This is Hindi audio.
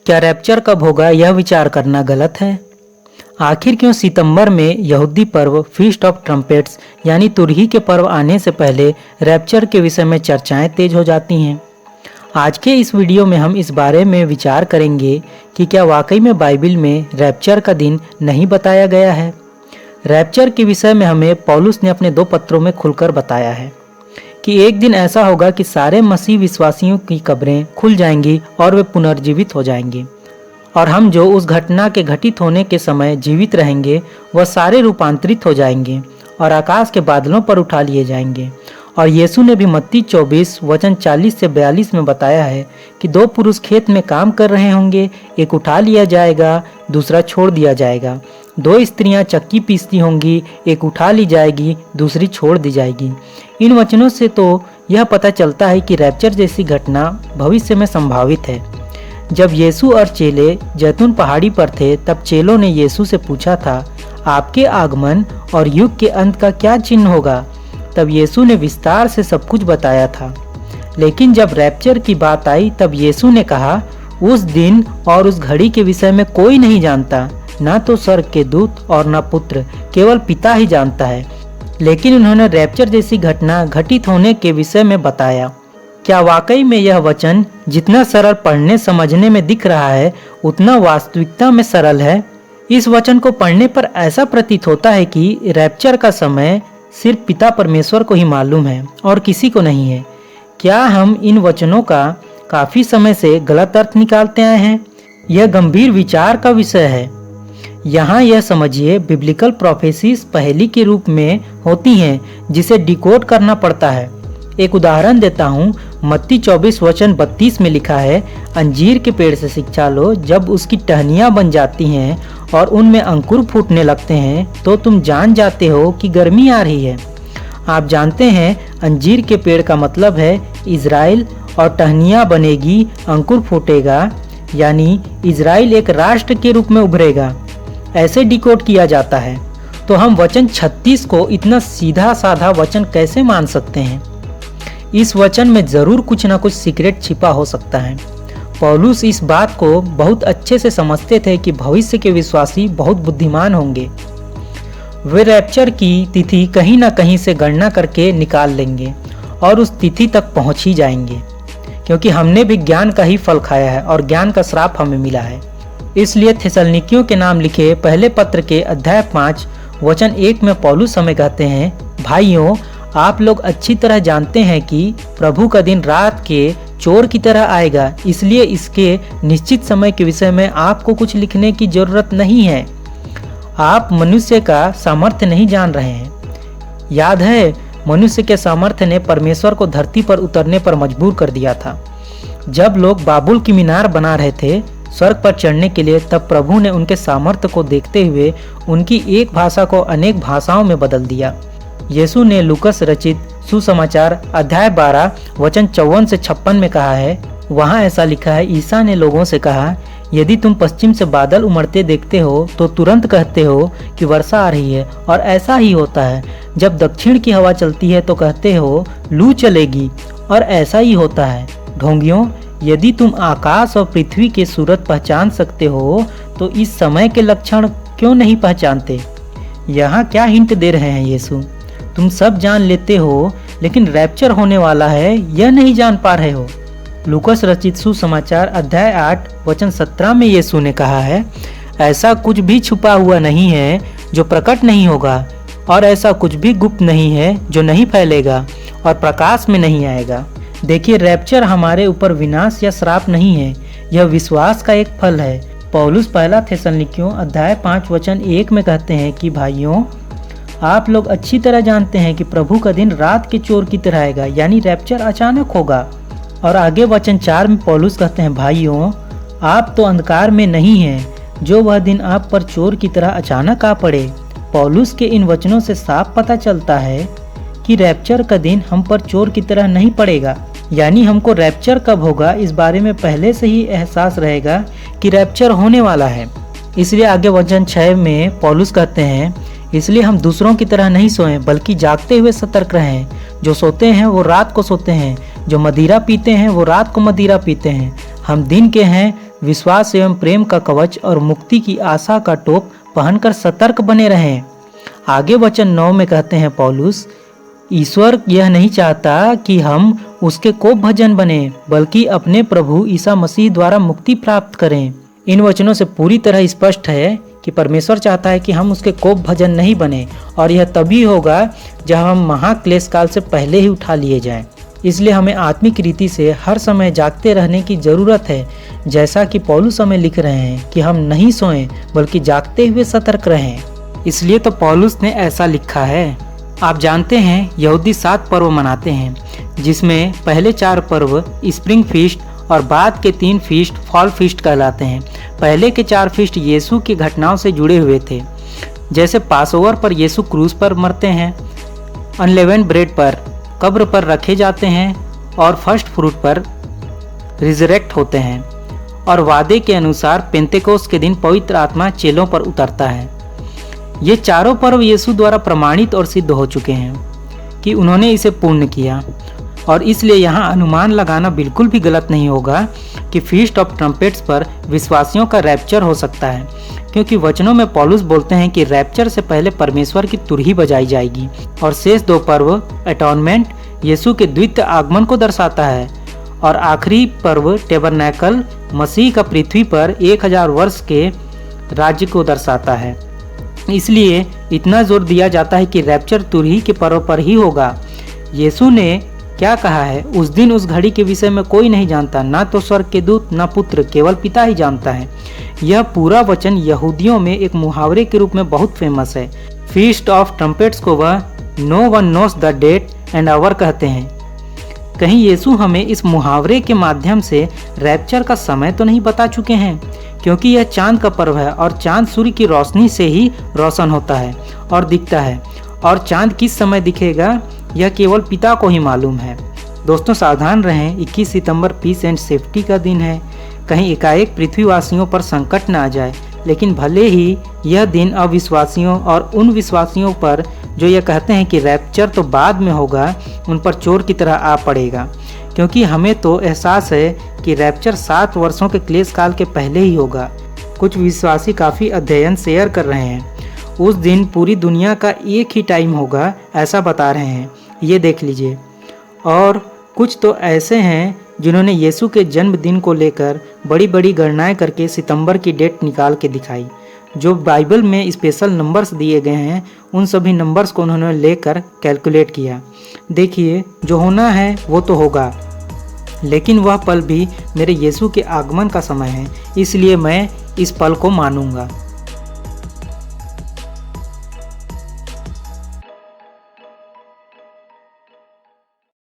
क्या रैप्चर कब होगा यह विचार करना गलत है? आखिर क्यों सितंबर में यहूदी पर्व फीस्ट ऑफ ट्रम्पेट्स यानी तुरही के पर्व आने से पहले रैप्चर के विषय में चर्चाएं तेज हो जाती हैं? आज के इस वीडियो में हम इस बारे में विचार करेंगे कि क्या वाकई में बाइबल में रैप्चर का दिन नहीं बताया गया है। रैप्चर के विषय में हमें पौलुस ने अपने 2 पत्रों में खुलकर बताया है कि एक दिन ऐसा होगा कि सारे मसीह विश्वासियों की कब्रें खुल जाएंगी और वे पुनर्जीवित हो जाएंगे, और हम जो उस घटना के घटित होने के समय जीवित रहेंगे वह सारे रूपांतरित हो जाएंगे और आकाश के बादलों पर उठा लिए जाएंगे। और यीशु ने भी मत्ती 24 वचन 40 से 42 में बताया है कि 2 पुरुष खेत में काम कर रहे होंगे, एक उठा लिया जाएगा, दूसरा छोड़ दिया जाएगा। 2 स्त्रियां चक्की पीसती होंगी, एक उठा ली जाएगी, दूसरी छोड़ दी जाएगी। इन वचनों से तो यह पता चलता है कि रैप्चर जैसी घटना भविष्य में संभावित है। जब यीशु और चेले जैतून पहाड़ी पर थे तब चेलों ने यीशु से पूछा था, आपके आगमन और युग के अंत का क्या चिन्ह होगा? तब यीशु ने विस्तार से सब कुछ बताया था। लेकिन जब रैप्चर की बात आई तब यीशु ने कहा, उस दिन और उस घड़ी के विषय में कोई नहीं जानता, ना तो स्वर्ग के दूत और ना पुत्र, केवल पिता ही जानता है। लेकिन उन्होंने रैप्चर जैसी घटना घटित होने के विषय में बताया। क्या वाकई में यह वचन जितना सरल पढ़ने समझने में दिख रहा है उतना वास्तविकता में सरल है? इस वचन को पढ़ने पर ऐसा प्रतीत होता है कि रैप्चर का समय सिर्फ पिता परमेश्वर को ही मालूम है और किसी को नहीं है। क्या हम इन वचनों का काफी समय से गलत अर्थ निकालते आए हैं? यह गंभीर विचार का विषय है। यहाँ यह समझिए, बिब्लिकल प्रोफेसीज पहेली के रूप में होती हैं जिसे डिकोड करना पड़ता है। एक उदाहरण देता हूँ। मत्ती 24 वचन 32 में लिखा है, अंजीर के पेड़ से शिक्षा लो, जब उसकी टहनियाँ बन जाती हैं और उनमें अंकुर फूटने लगते हैं तो तुम जान जाते हो कि गर्मी आ रही है। आप जानते हैं अंजीर के पेड़ का मतलब है इज़राइल, और टहनियाँ बनेगी, अंकुर फूटेगा, यानी इज़राइल एक राष्ट्र के रूप में उभरेगा। ऐसे डिकोड किया जाता है। तो हम वचन 36 को इतना सीधा साधा वचन कैसे मान सकते हैं? इस वचन में जरूर कुछ ना कुछ सीक्रेट छिपा हो सकता है। पौलुस इस बात को बहुत अच्छे से समझते थे कि भविष्य के विश्वासी बहुत बुद्धिमान होंगे। वे रैप्चर की तिथि कहीं ना कहीं से गणना करके निकाल लेंगे और उस तिथि तक पहुंच ही जाएंगे, क्योंकि हमने भी ज्ञान का ही फल खाया है और ज्ञान का श्राप हमें मिला है। इसलिए थिस्सलुनीकियों के नाम लिखे पहले पत्र के अध्याय 5 वचन 1 में पौलुस हमें कहते हैं, भाइयों, आप लोग अच्छी तरह जानते हैं कि प्रभु का दिन रात के चोर की तरह आएगा, इसलिए इसके निश्चित समय के विषय में आपको कुछ लिखने की जरूरत नहीं है। आप मनुष्य का सामर्थ्य नहीं जान रहे हैं। याद है, मनुष्य के सामर्थ्य ने परमेश्वर को धरती पर उतरने पर मजबूर कर दिया था। जब लोग बाबुल की मीनार बना रहे थे स्वर्ग पर चढ़ने के लिए, तब प्रभु ने उनके सामर्थ्य को देखते हुए उनकी एक भाषा को अनेक भाषाओं में बदल दिया। यीशु ने लूकस रचित सुसमाचार अध्याय 12 वचन 54 से 56 में कहा है, वहाँ ऐसा लिखा है, ईसा ने लोगों से कहा, यदि तुम पश्चिम से बादल उमड़ते देखते हो तो तुरंत कहते हो कि वर्षा आ रही है, और ऐसा ही होता है। जब दक्षिण की हवा चलती है तो कहते हो लू चलेगी, और ऐसा ही होता है। ढोंगियों, यदि तुम आकाश और पृथ्वी के सूरत पहचान सकते हो तो इस समय के लक्षण क्यों नहीं पहचानते? यहाँ क्या हिंट दे रहे हैं यीशु? तुम सब जान लेते हो, लेकिन रैप्चर होने वाला है यह नहीं जान पा रहे हो। लूकस रचित सुसमाचार अध्याय 8 वचन 17 में यीशु ने कहा है, ऐसा कुछ भी छुपा हुआ नहीं है जो प्रकट नहीं होगा, और ऐसा कुछ भी गुप्त नहीं है जो नहीं फैलेगा और प्रकाश में नहीं आएगा। देखिए, रैप्चर हमारे ऊपर विनाश या श्राप नहीं है, यह विश्वास का एक फल है। पौलुस पहला थिस्सलुनीकियों अध्याय 5 वचन 1 में कहते हैं कि भाइयों, आप लोग अच्छी तरह जानते हैं कि प्रभु का दिन रात के चोर की तरह आएगा, यानी रैप्चर अचानक होगा। और आगे वचन 4 में पौलुस कहते हैं, भाइयों, आप तो अंधकार में नहीं हैं, जो वह दिन आप पर चोर की तरह अचानक आ पड़े। पौलुस के इन वचनों से साफ पता चलता है कि रैप्चर का दिन हम पर चोर की तरह नहीं पड़ेगा, यानी हमको रैप्चर कब होगा इस बारे में पहले से ही एहसास रहेगा कि रैप्चर होने वाला है। इसलिए आगे वचन 6 में पौलुस कहते हैं, इसलिए हम दूसरों की तरह नहीं सोएं, बल्कि जागते हुए सतर्क रहें। जो सोते हैं वो रात को सोते हैं, जो मदिरा पीते हैं वो रात को मदिरा पीते हैं। हम दिन के हैं विश्वास एवं प्रेम का कवच और मुक्ति की आशा का टोप पहनकर सतर्क बने रहें। आगे वचन 9 में कहते हैं पौलुस, ईश्वर यह नहीं चाहता कि हम उसके कोप भजन बने, बल्कि अपने प्रभु ईसा मसीह द्वारा मुक्ति प्राप्त करें। इन वचनों से पूरी तरह स्पष्ट है कि परमेश्वर चाहता है कि हम उसके कोप भजन नहीं बने, और यह तभी होगा जब हम महाक्लेश काल से पहले ही उठा लिए जाएं। इसलिए हमें आत्मिक रीति से हर समय जागते रहने की जरूरत है, जैसा कि पौलुस हमें लिख रहे हैं कि हम नहीं सोएं बल्कि जागते हुए सतर्क रहें। इसलिए तो पौलुस ने ऐसा लिखा है। आप जानते हैं यहूदी 7 पर्व मनाते हैं, जिसमें पहले 4 पर्व स्प्रिंग फीस्ट और बाद के 3 फीस्ट फॉल फीस्ट कहलाते हैं। पहले के 4 फीस्ट यीशु की घटनाओं से जुड़े हुए थे, जैसे पासओवर पर यीशु क्रूस पर मरते हैं, अनलेवेंड ब्रेड पर कब्र पर रखे जाते हैं और फर्स्ट फ्रूट पर रिजरेक्ट होते हैं, और वादे के अनुसार पेंतेकोस्त के दिन पवित्र आत्मा चेलों पर उतरता है। ये चारों पर्व यीशु द्वारा प्रमाणित और सिद्ध हो चुके हैं कि उन्होंने इसे पूर्ण किया, और इसलिए यहाँ अनुमान लगाना बिल्कुल भी गलत नहीं होगा कि फीस्ट ऑफ ट्रम्पेट्स पर विश्वासियों का रैप्चर हो सकता है, क्योंकि वचनों में पौलुस बोलते हैं कि रैप्चर से पहले परमेश्वर की तुरही बजाई जाएगी, और शेष 2 पर्व अटॉनमेंट यीशु के द्वितीय आगमन को दर्शाता है, और आखिरी पर्व टेबरनैकल मसीह का पृथ्वी पर 1000 वर्ष के राज्य को दर्शाता है। इसलिए इतना जोर दिया जाता है कि रैप्चर तुरही के पर्व पर ही होगा। यीशु ने क्या कहा है, उस दिन उस घड़ी के विषय में कोई नहीं जानता, ना तो स्वर्ग के दूत ना पुत्र, केवल पिता ही जानता है। यह पूरा वचन यहूदियों में एक मुहावरे के रूप में बहुत फेमस है। फीस्ट ऑफ ट्रम्पेट्स को वह no one knows the date and hour कहते हैं। कहीं यीशु हमें इस मुहावरे के माध्यम से रैप्चर का समय तो नहीं बता चुके हैं, क्योंकि यह चांद का पर्व है और चांद सूर्य की रोशनी से ही रोशन होता है और दिखता है, और चांद किस समय दिखेगा यह केवल पिता को ही मालूम है। दोस्तों सावधान रहें, 21 सितंबर पीस एंड सेफ्टी का दिन है। कहीं एकाएक पृथ्वीवासियों पर संकट न आ जाए, लेकिन भले ही यह दिन अविश्वासियों और उन विश्वासियों पर जो यह कहते हैं कि रैप्चर तो बाद में होगा, उन पर चोर की तरह आ पड़ेगा, क्योंकि हमें तो एहसास है कि रैप्चर 7 वर्षों के क्लेश काल के पहले ही होगा। कुछ विश्वासी काफ़ी अध्ययन शेयर कर रहे हैं। उस दिन पूरी दुनिया का एक ही टाइम होगा, ऐसा बता रहे हैं, ये देख लीजिए। और कुछ तो ऐसे हैं जिन्होंने यीशु के जन्मदिन को लेकर बड़ी बड़ी गणनाएं करके सितंबर की डेट निकाल के दिखाई। जो बाइबल में स्पेशल नंबर्स दिए गए हैं, उन सभी नंबर्स को उन्होंने लेकर कैलकुलेट किया। देखिए, जो होना है वो तो होगा, लेकिन वह पल भी मेरे यीशु के आगमन का समय है, इसलिए मैं इस पल को मानूंगा।